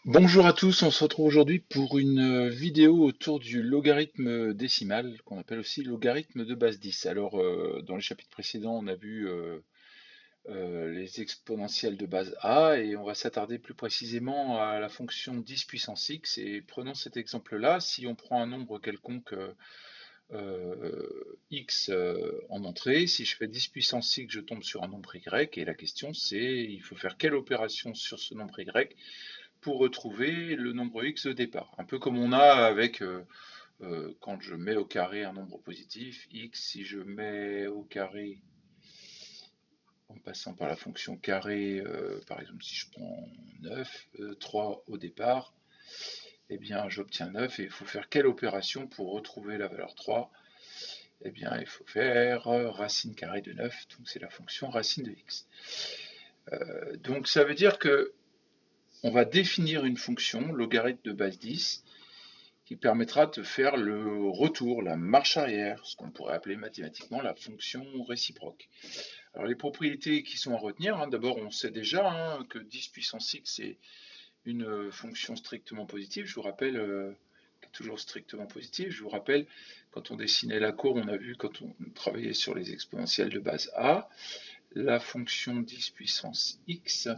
Bonjour à tous, on se retrouve aujourd'hui pour une vidéo autour du logarithme décimal, qu'on appelle aussi logarithme de base 10. Alors, dans les chapitres précédents, on a vu les exponentielles de base a, et on va s'attarder plus précisément à la fonction 10 puissance x. Et prenons cet exemple-là, si on prend un nombre quelconque x en entrée, si je fais 10 puissance x, je tombe sur un nombre y, et la question c'est, il faut faire quelle opération sur ce nombre y pour retrouver le nombre x de départ. Un peu comme on a avec quand je mets au carré un nombre positif, x, si je mets au carré, en passant par la fonction carré, par exemple si je prends 9, 3 au départ, eh bien j'obtiens 9 et il faut faire quelle opération pour retrouver la valeur 3? Eh bien il faut faire racine carrée de 9, donc c'est la fonction racine de x. Donc ça veut dire que on va définir une fonction logarithme de base 10 qui permettra de faire le retour, la marche arrière, ce qu'on pourrait appeler mathématiquement la fonction réciproque. Alors les propriétés qui sont à retenir, hein, d'abord on sait déjà que 10 puissance x est une fonction strictement positive, je vous rappelle, toujours strictement positive, je vous rappelle, quand on dessinait la courbe, on a vu quand on travaillait sur les exponentielles de base a, la fonction 10 puissance x,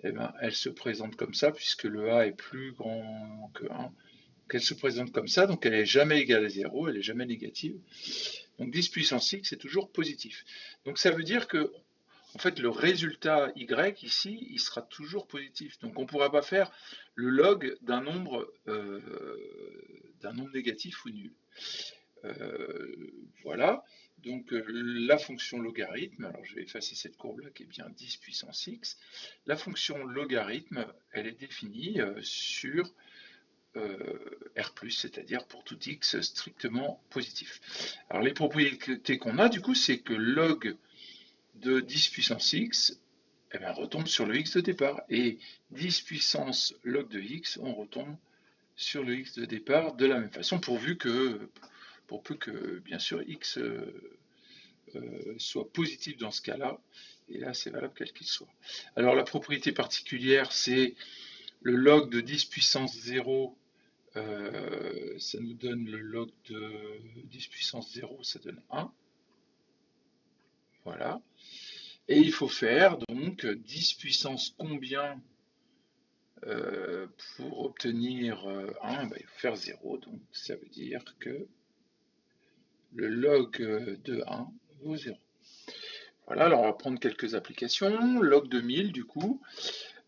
eh ben, elle se présente comme ça, puisque le a est plus grand que 1, qu'elle se présente comme ça, donc elle n'est jamais égale à 0, elle n'est jamais négative. Donc 10 puissance x c'est toujours positif. Donc ça veut dire que en fait, le résultat y ici, il sera toujours positif. Donc on ne pourra pas faire le log d'un nombre négatif ou nul. Euh, voilà. Donc la fonction logarithme, alors je vais effacer cette courbe-là qui est bien 10 puissance x. La fonction logarithme, elle est définie sur R+, c'est-à-dire pour tout x strictement positif. Alors les propriétés qu'on a du coup, c'est que log de 10 puissance x, eh bien, retombe sur le x de départ. Et 10 puissance log de x, on retombe sur le x de départ de la même façon, pour peu que, bien sûr, x soit positif dans ce cas-là. Et là, c'est valable quel qu'il soit. Alors, la propriété particulière, c'est le log de 10 puissance 0, ça nous donne le log de 10 puissance 0, ça donne 1. Voilà. Et il faut faire donc 10 puissance combien pour obtenir 1, ben, il faut faire 0. Donc ça veut dire que le log de 1 vaut 0. Voilà, alors on va prendre quelques applications. Log de 1000 du coup.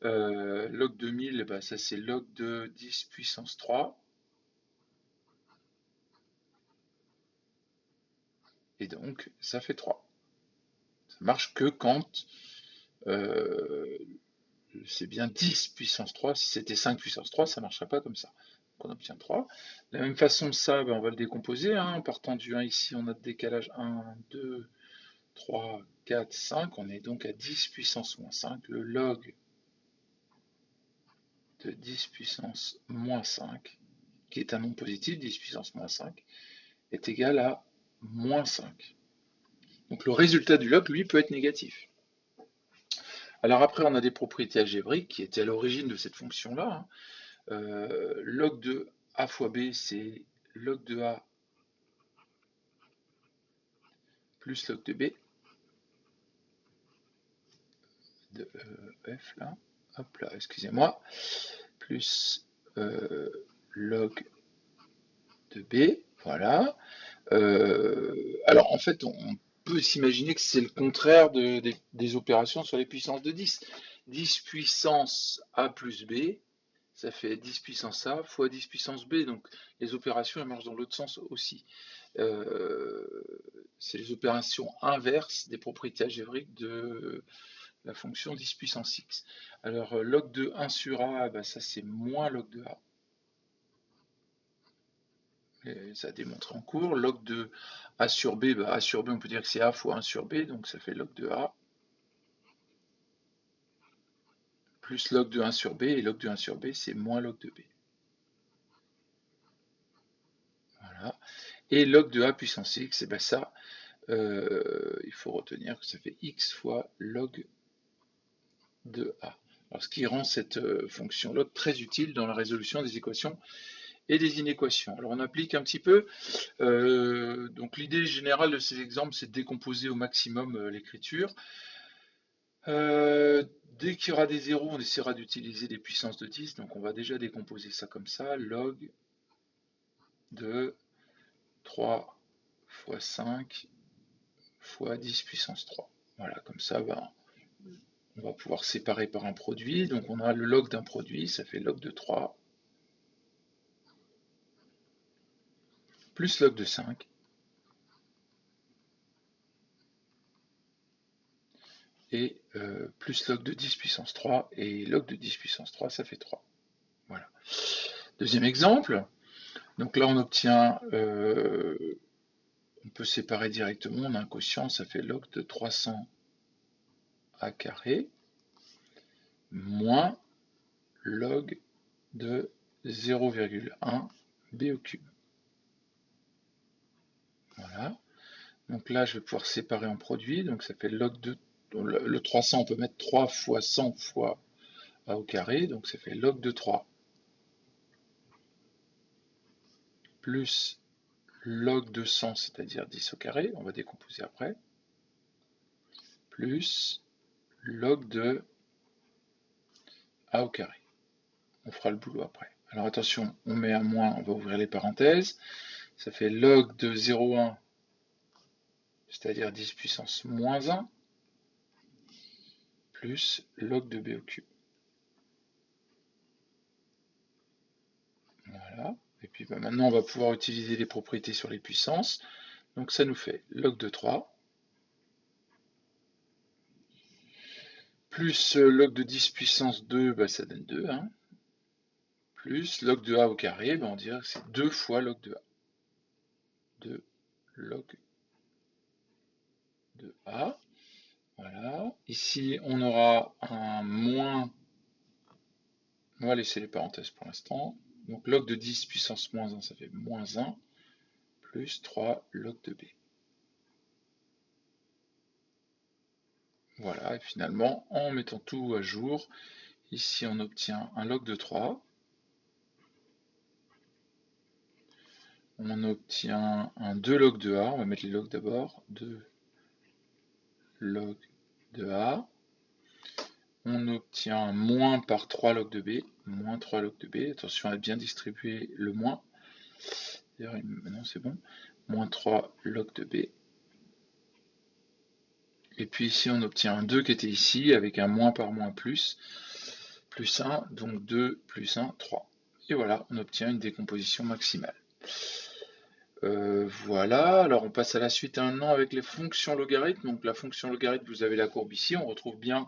Log de 1000, ben, ça c'est log de 10 puissance 3. Et donc ça fait 3. Ça marche que quand euh, c'est bien 10 puissance 3. Si c'était 5 puissance 3, ça ne marcherait pas comme ça. Donc on obtient 3. De la même façon, ça, ben, on va le décomposer. En partant du 1 ici, on a de décalage 1, 2, 3, 4, 5. On est donc à 10 puissance moins 5. Le log de 10 puissance moins 5, qui est un nombre positif, 10 puissance moins 5, est égal à moins 5. Donc le résultat du log, lui, peut être négatif. Alors après, on a des propriétés algébriques qui étaient à l'origine de cette fonction-là. Log de a fois b, c'est log de a plus log de b, de f là, hop là, excusez-moi, plus log de b, voilà. Alors en fait, on peut s'imaginer que c'est le contraire des opérations sur les puissances de 10. 10 puissance a plus b, ça fait 10 puissance a fois 10 puissance b, donc les opérations elles marchent dans l'autre sens aussi. Euh, c'est les opérations inverses des propriétés algébriques de la fonction 10 puissance x. Alors log de 1 sur a, bah, ça c'est moins log de a. Et ça a démontré en cours. Log de a sur b, bah, a sur b on peut dire que c'est a fois 1 sur b, donc ça fait log de a. Plus log de 1 sur b, et log de 1 sur b c'est moins log de b. Voilà. Et log de a puissance x, et ben ça, il faut retenir que ça fait x fois log de a. Alors, ce qui rend cette fonction log très utile dans la résolution des équations et des inéquations. Alors on applique un petit peu. Donc l'idée générale de ces exemples, c'est de décomposer au maximum l'écriture. Dès qu'il y aura des zéros, on essaiera d'utiliser des puissances de 10. Donc on va déjà décomposer ça comme ça. Log de 3 fois 5 fois 10 puissance 3. Voilà, comme ça, on va pouvoir séparer par un produit. Donc on a le log d'un produit, ça fait log de 3 plus log de 5 et plus log de 10 puissance 3 et log de 10 puissance 3, ça fait 3. Voilà. Deuxième exemple. Donc là, on obtient, on peut séparer directement, on a un quotient, ça fait log de 300 a carré moins log de 0,1 b au cube. Voilà. Donc là, je vais pouvoir séparer en produit, donc ça fait log de... Le 300, on peut mettre 3 fois 100 fois a au carré, donc ça fait log de 3 plus log de 100, c'est-à-dire 10 au carré, on va décomposer après, plus log de a au carré. On fera le boulot après. Alors attention, on met un moins, on va ouvrir les parenthèses, ça fait log de 0,1, c'est-à-dire 10 puissance moins 1, plus log de b au cube. Voilà. Et puis maintenant, on va pouvoir utiliser les propriétés sur les puissances. Donc ça nous fait log de 3 plus log de 10 puissance 2, ça donne 2, hein, plus log de a au carré, on dirait que c'est 2 fois log de a. 2 log de a. Voilà. Ici, on aura un moins. On va laisser les parenthèses pour l'instant. Donc log de 10 puissance moins 1, ça fait moins 1, plus 3 log de b. Voilà, et finalement, en mettant tout à jour, ici on obtient un log de 3. On obtient un 2 log de a, on va mettre les logs d'abord. 2 log de a. On obtient un moins par 3 log de b, moins 3 log de b. Attention à bien distribuer le moins. D'ailleurs, maintenant c'est bon. Moins 3 log de b. Et puis ici, on obtient un 2 qui était ici, avec un moins par moins plus 1, donc 2 plus 1, 3. Et voilà, on obtient une décomposition maximale. Voilà, alors on passe à la suite maintenant avec les fonctions logarithmes. Donc la fonction logarithme, vous avez la courbe ici, on retrouve bien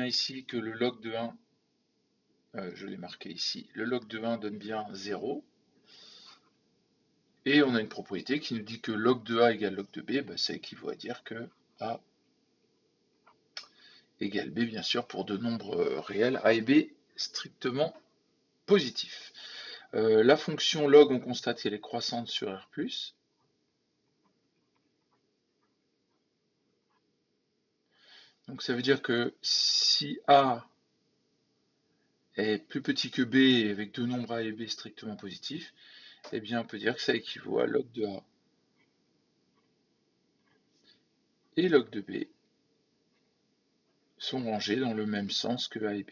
ici que le log de 1, je l'ai marqué ici, le log de 1 donne bien 0. Et on a une propriété qui nous dit que log de a égale log de b, ça équivaut à dire que a égale b, bien sûr, pour deux nombres réels, a et b strictement positifs. La fonction log, on constate qu'elle est croissante sur R+. Donc ça veut dire que si a est plus petit que b avec deux nombres a et b strictement positifs, eh bien on peut dire que ça équivaut à log de a et log de b sont rangés dans le même sens que a et b,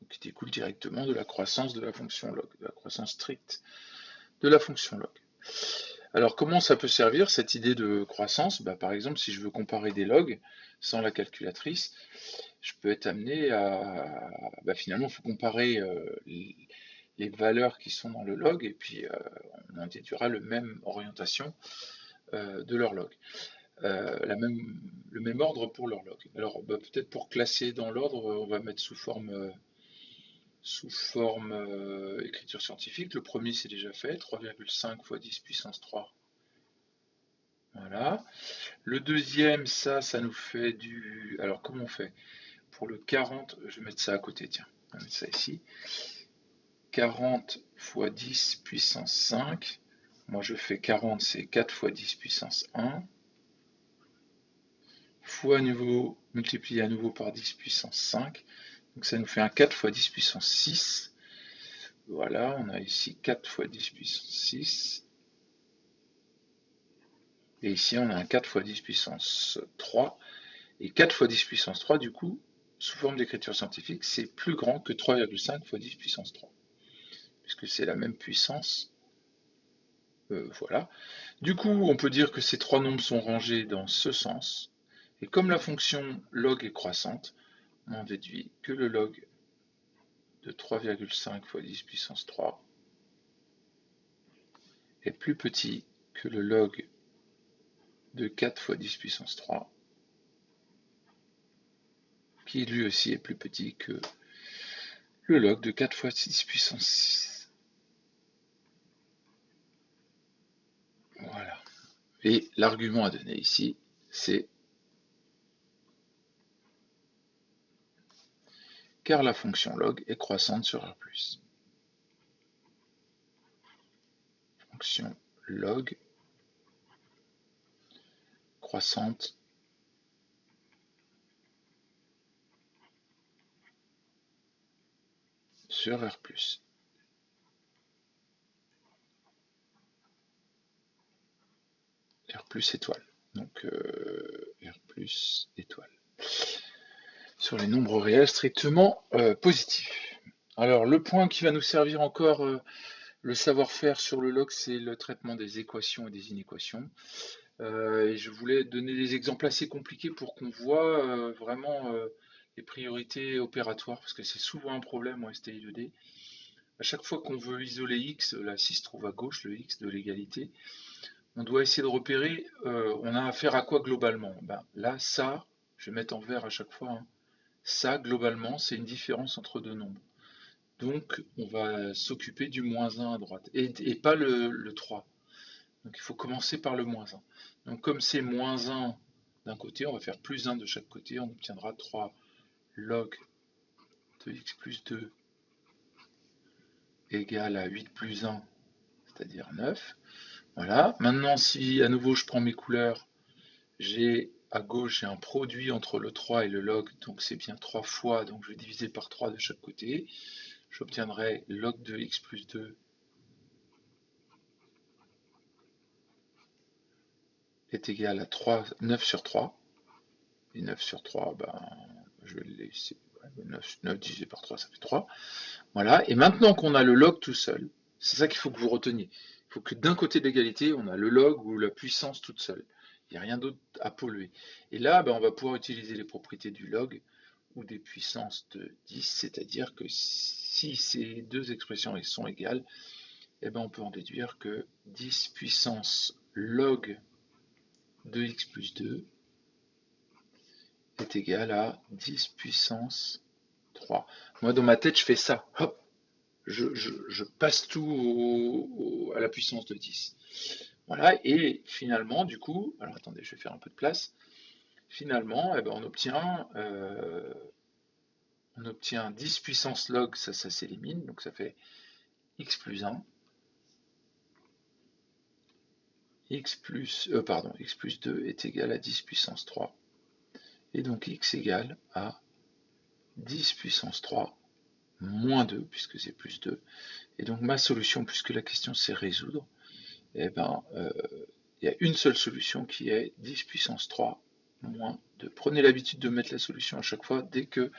qui découle directement de la croissance de la fonction log, de la croissance stricte de la fonction log. Alors comment ça peut servir cette idée de croissance? Par exemple, si je veux comparer des logs sans la calculatrice, je peux être amené à... finalement, il faut comparer les valeurs qui sont dans le log et puis on en déduira la même orientation de leur log. Le même ordre pour leur log. Alors peut-être pour classer dans l'ordre, on va mettre sous forme écriture scientifique. Le premier c'est déjà fait, 3,5 fois 10 puissance 3. Voilà. Le deuxième, ça nous fait du... Alors comment on fait? Pour le 40, je vais mettre ça à côté, tiens. On va mettre ça ici. 40 fois 10 puissance 5. Moi je fais 40, c'est 4 fois 10 puissance 1. fois à nouveau, multiplié à nouveau par 10 puissance 5. Donc ça nous fait un 4 fois 10 puissance 6. Voilà, on a ici 4 fois 10 puissance 6. Et ici, on a un 4 fois 10 puissance 3. Et 4 fois 10 puissance 3, du coup, sous forme d'écriture scientifique, c'est plus grand que 3,5 fois 10 puissance 3. Puisque c'est la même puissance. Voilà. Du coup, on peut dire que ces trois nombres sont rangés dans ce sens. Et comme la fonction log est croissante, on en déduit que le log de 3,5 fois 10 puissance 3 est plus petit que le log de 4 fois 10 puissance 3, qui lui aussi est plus petit que le log de 4 fois 10 puissance 6. Voilà. Et l'argument à donner ici, c'est car la fonction log est croissante sur R+. Fonction log croissante sur R+. R+ étoile. Donc R+ étoile. Sur les nombres réels strictement positifs. Alors le point qui va nous servir encore, le savoir-faire sur le log, c'est le traitement des équations et des inéquations. Et je voulais donner des exemples assez compliqués pour qu'on voit vraiment les priorités opératoires, parce que c'est souvent un problème en STI 2D. À chaque fois qu'on veut isoler x, là 6 se trouve à gauche, le x de l'égalité, on doit essayer de repérer, on a affaire à quoi globalement? Là, ça, je vais mettre en vert à chaque fois, hein. Ça, globalement, c'est une différence entre deux nombres. Donc, on va s'occuper du moins 1 à droite, et pas le 3. Donc, il faut commencer par le moins 1. Donc, comme c'est moins 1 d'un côté, on va faire plus 1 de chaque côté, on obtiendra 3 log de x plus 2 égale à 8 plus 1, c'est-à-dire 9. Voilà. Maintenant, si à nouveau je prends mes couleurs, j'ai à gauche j'ai un produit entre le 3 et le log, donc c'est bien 3 fois, donc je vais diviser par 3 de chaque côté. J'obtiendrai log de x plus 2 est égal à 9 sur 3. Et 9 sur 3, je vais le laisser. 9 divisé par 3, ça fait 3. Voilà. Et maintenant qu'on a le log tout seul, c'est ça qu'il faut que vous reteniez. Il faut que d'un côté de l'égalité, on a le log ou la puissance toute seule. Il n'y a rien d'autre à polluer. Et là, on va pouvoir utiliser les propriétés du log ou des puissances de 10, c'est-à-dire que si ces deux expressions sont égales, on peut en déduire que 10 puissance log de x plus 2 est égal à 10 puissance 3. Moi, dans ma tête, je fais ça. Hop, je passe tout à la puissance de 10. Voilà, et finalement, du coup, alors attendez, je vais faire un peu de place. Finalement, on obtient 10 puissance log, ça s'élimine, donc ça fait x plus 1. X plus 2 est égal à 10 puissance 3. Et donc x égale à 10 puissance 3 moins 2, puisque c'est plus 2. Et donc ma solution, puisque la question c'est résoudre, il y a une seule solution qui est 10 puissance 3 moins 2. Prenez l'habitude de mettre la solution à chaque fois dès que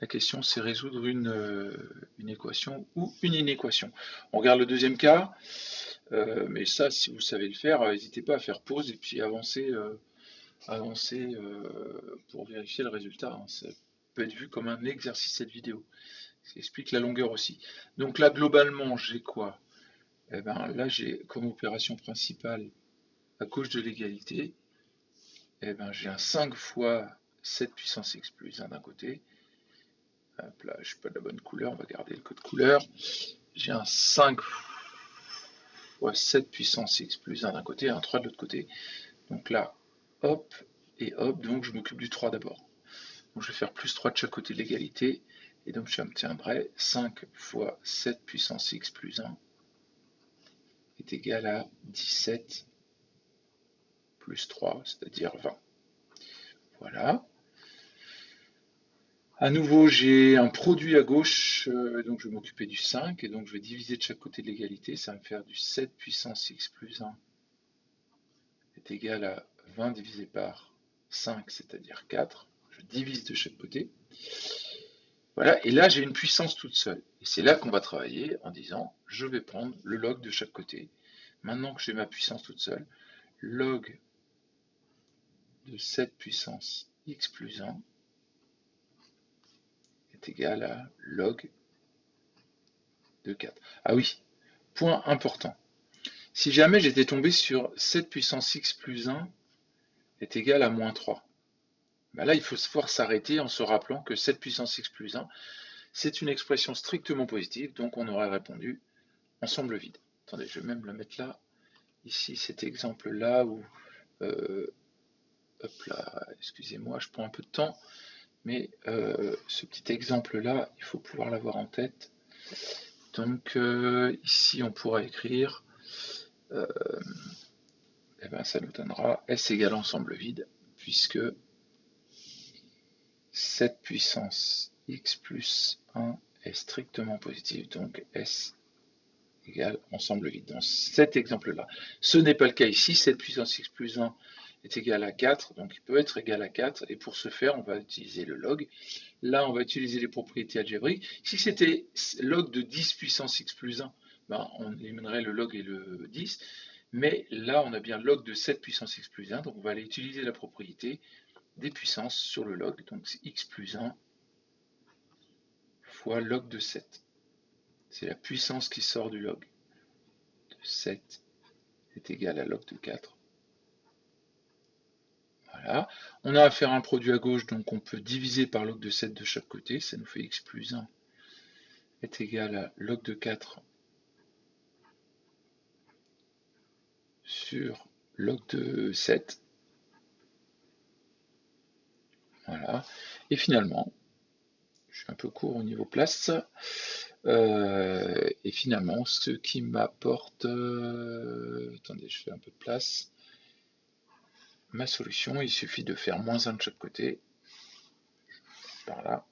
la question c'est résoudre une équation ou une inéquation. On regarde le deuxième cas, mais ça, si vous savez le faire, n'hésitez pas à faire pause et puis avancer pour vérifier le résultat, hein. Ça peut être vu comme un exercice cette vidéo. Ça explique la longueur aussi. Donc là, globalement, j'ai quoi? Là, j'ai comme opération principale, à gauche de l'égalité, j'ai un 5 fois 7 puissance x plus 1 d'un côté. Hop là, je ne suis pas de la bonne couleur, on va garder le code couleur. J'ai un 5 fois 7 puissance x plus 1 d'un côté et un 3 de l'autre côté. Donc là, hop et hop, donc je m'occupe du 3 d'abord. Donc je vais faire plus 3 de chaque côté de l'égalité, et donc j'obtiendrai 5 fois 7 puissance x plus 1 est égal à 17 plus 3, c'est-à-dire 20. Voilà. À nouveau, j'ai un produit à gauche, donc je vais m'occuper du 5, et donc je vais diviser de chaque côté de l'égalité, ça va me faire du 7 puissance x plus 1 est égal à 20 divisé par 5, c'est-à-dire 4. Je divise de chaque côté. Voilà, et là j'ai une puissance toute seule. Et c'est là qu'on va travailler en disant, je vais prendre le log de chaque côté. Maintenant que j'ai ma puissance toute seule, log de 7 puissance x plus 1 est égal à log de 4. Ah oui, point important. Si jamais j'étais tombé sur 7 puissance x plus 1 est égal à moins 3, ben là il faut pouvoir s'arrêter en se rappelant que 7 puissance x plus 1, c'est une expression strictement positive, donc on aurait répondu ensemble vide. Attendez, je vais même le mettre là. Ici, cet exemple-là où... hop là, excusez-moi, je prends un peu de temps, mais ce petit exemple-là, il faut pouvoir l'avoir en tête. Donc ici, on pourra écrire, eh ben, ça nous donnera S égale ensemble vide, puisque 7 puissance x plus 1 est strictement positif, donc S égale ensemble vide. Dans cet exemple-là, ce n'est pas le cas ici, 7 puissance x plus 1 est égal à 4, donc il peut être égal à 4, et pour ce faire, on va utiliser le log. Là, on va utiliser les propriétés algébriques. Si c'était log de 10 puissance x plus 1, ben, on éliminerait le log et le 10, mais là, on a bien log de 7 puissance x plus 1, donc on va aller utiliser la propriété des puissances sur le log, donc c'est x plus 1 fois log de 7. C'est la puissance qui sort du log de 7 est égal à log de 4. Voilà. On a à faire un produit à gauche, donc on peut diviser par log de 7 de chaque côté. Ça nous fait x plus 1 est égal à log de 4 sur log de 7. Voilà. Et finalement, je suis un peu court au niveau place. Et finalement, ce qui m'apporte... attendez, je fais un peu de place. Ma solution, il suffit de faire moins 1 de chaque côté. Par là.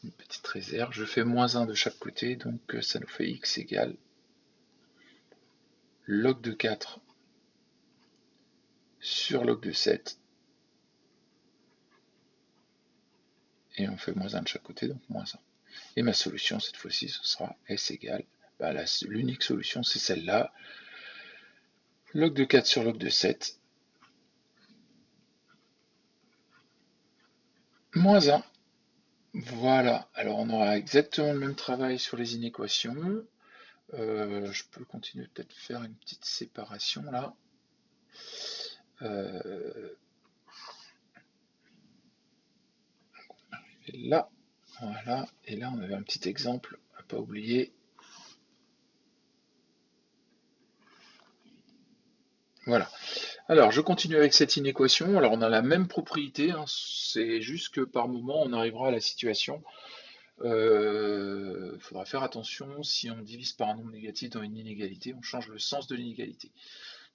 Une petite réserve. Je fais moins 1 de chaque côté, donc ça nous fait x égale log de 4 sur log de 7. Et on fait moins 1 de chaque côté, donc moins 1. Et ma solution, cette fois-ci, ce sera S égale, bah, l'unique solution, c'est celle-là. Log de 4 sur log de 7. Moins 1. Voilà. Alors, on aura exactement le même travail sur les inéquations. Je peux continuer peut-être faire une petite séparation, là. Et là, voilà. Et là, on avait un petit exemple à pas oublier. Voilà. Alors, je continue avec cette inéquation. Alors, on a la même propriété, hein. C'est juste que par moment, on arrivera à la situation. Il faudra faire attention, si on divise par un nombre négatif dans une inégalité, on change le sens de l'inégalité.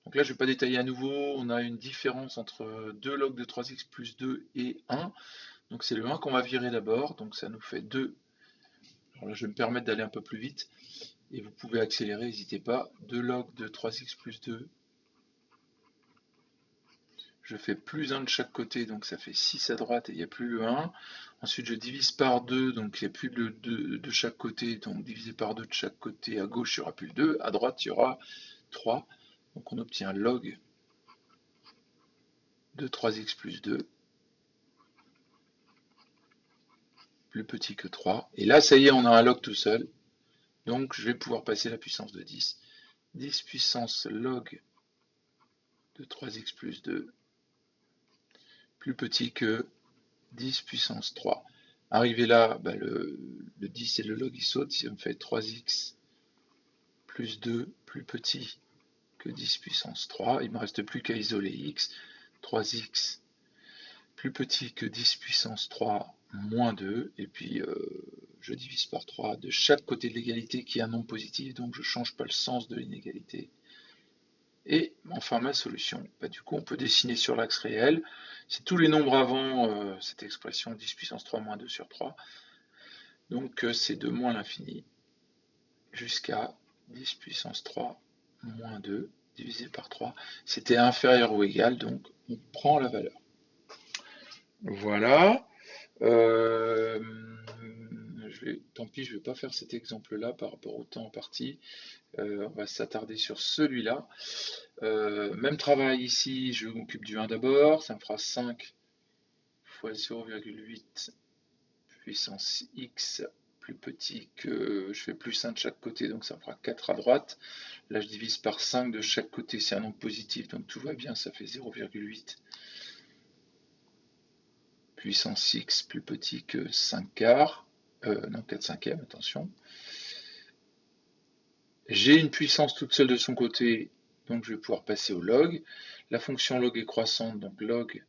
Donc là, je ne vais pas détailler à nouveau. On a une différence entre 2 log de 3x plus 2 et 1. Donc c'est le 1 qu'on va virer d'abord. Donc ça nous fait 2. Alors là, je vais me permettre d'aller un peu plus vite. Et vous pouvez accélérer, n'hésitez pas. 2 log de 3x plus 2. Je fais plus 1 de chaque côté, donc ça fait 6 à droite et il n'y a plus le 1. Ensuite, je divise par 2, donc il n'y a plus le 2 de chaque côté, donc divisé par 2 de chaque côté. À gauche, il n'y aura plus le 2. À droite, il y aura 3. Donc on obtient log de 3x plus 2 plus petit que 3. Et là, ça y est, on a un log tout seul. Donc je vais pouvoir passer la puissance de 10. 10 puissance log de 3x plus 2 plus petit que 10 puissance 3. Arrivé là, bah le 10 et le log ils sautent, ça me fait 3x plus 2 plus petit que 10 puissance 3. Il ne me reste plus qu'à isoler x. 3x plus petit que 10 puissance 3 moins 2. Et puis je divise par 3 de chaque côté de l'égalité qui est un nombre positif, donc je ne change pas le sens de l'inégalité. Et enfin ma solution, du coup on peut dessiner sur l'axe réel, c'est tous les nombres avant cette expression 10 puissance 3 moins 2 sur 3, donc c'est de moins l'infini jusqu'à 10 puissance 3 moins 2 divisé par 3, c'était inférieur ou égal, donc on prend la valeur. Voilà. Tant pis, je ne vais pas faire cet exemple-là par rapport au temps imparti. On va s'attarder sur celui-là. Même travail ici, je m'occupe du 1 d'abord, ça me fera 5 fois 0,8 puissance x plus petit que, je fais plus 1 de chaque côté, donc ça me fera 4 à droite. Là, je divise par 5 de chaque côté, c'est un nombre positif, donc tout va bien, ça fait 0,8 puissance x plus petit que 5 quarts, non 4 cinquièmes, attention. J'ai une puissance toute seule de son côté, donc je vais pouvoir passer au log. La fonction log est croissante, donc log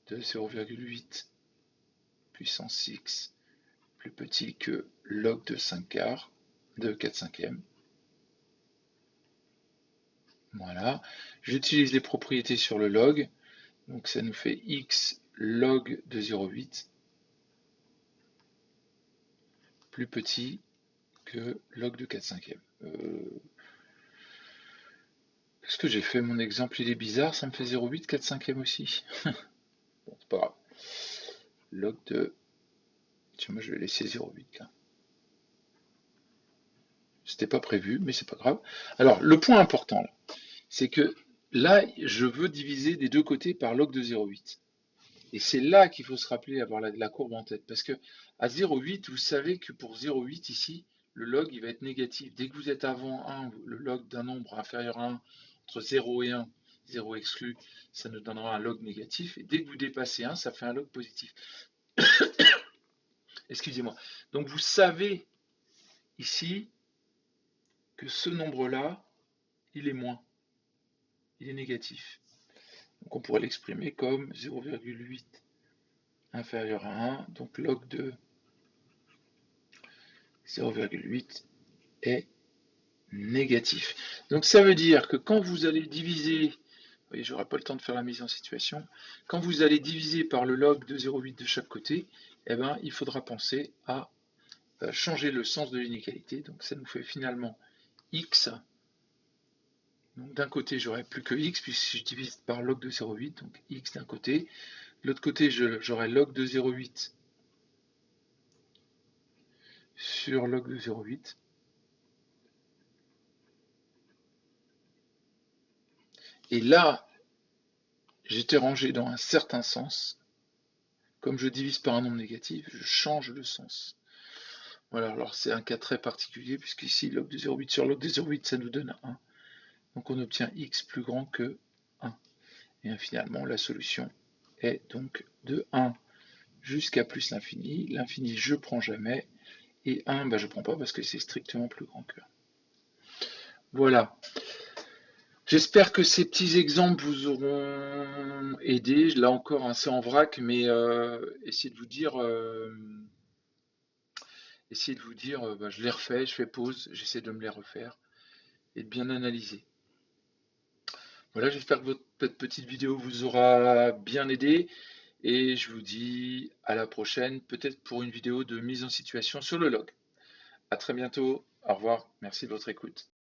de 0,8 puissance x plus petit que log de 5 quarts de 4 cinquièmes. Voilà. J'utilise les propriétés sur le log, donc ça nous fait x log de 0,8 plus petit que log de 4 cinquièmes. Qu'est-ce que j'ai fait? Mon exemple il est bizarre, ça me fait 0,8 4 cinquièmes aussi. Bon, c'est pas grave. Log de... Tiens, moi je vais laisser 0,8 là. C'était pas prévu, mais c'est pas grave. Alors, le point important là, c'est que là, je veux diviser des deux côtés par log de 0,8. Et c'est là qu'il faut se rappeler, avoir la courbe en tête. Parce que à 0,8, vous savez que pour 0,8 ici, le log il va être négatif. Dès que vous êtes avant 1, le log d'un nombre inférieur à 1, entre 0 et 1, 0 exclu, ça nous donnera un log négatif. Et dès que vous dépassez 1, ça fait un log positif. Excusez-moi. Donc vous savez ici que ce nombre-là, il est moins. Il est négatif. Donc on pourrait l'exprimer comme 0,8 inférieur à 1. Donc log de 0,8 est négatif. Donc ça veut dire que quand vous allez diviser, vous voyez, j'aurai pas le temps de faire la mise en situation, quand vous allez diviser par le log de 0,8 de chaque côté, eh ben, il faudra penser à changer le sens de l'inégalité. Donc ça nous fait finalement x. Donc d'un côté, j'aurai plus que x, puisque je divise par log de 0,8, donc x d'un côté. De l'autre côté, j'aurai log de 0,8 sur log de 0,8. Et là, j'étais rangé dans un certain sens. Comme je divise par un nombre négatif, je change le sens. Voilà, alors c'est un cas très particulier, puisqu'ici, log de 0,8 sur log de 0,8, ça nous donne 1. Donc on obtient x plus grand que 1. Et finalement, la solution est donc de 1 jusqu'à plus l'infini. L'infini, je ne prends jamais. Et 1, je ne prends pas parce que c'est strictement plus grand que 1. Voilà. J'espère que ces petits exemples vous auront aidé. Là encore, c'est en vrac, mais essayez de vous dire, je les refais, je fais pause, j'essaie de me les refaire et de bien analyser. Voilà, j'espère que votre petite vidéo vous aura bien aidé et je vous dis à la prochaine, peut-être pour une vidéo de mise en situation sur le log. À très bientôt, au revoir, merci de votre écoute.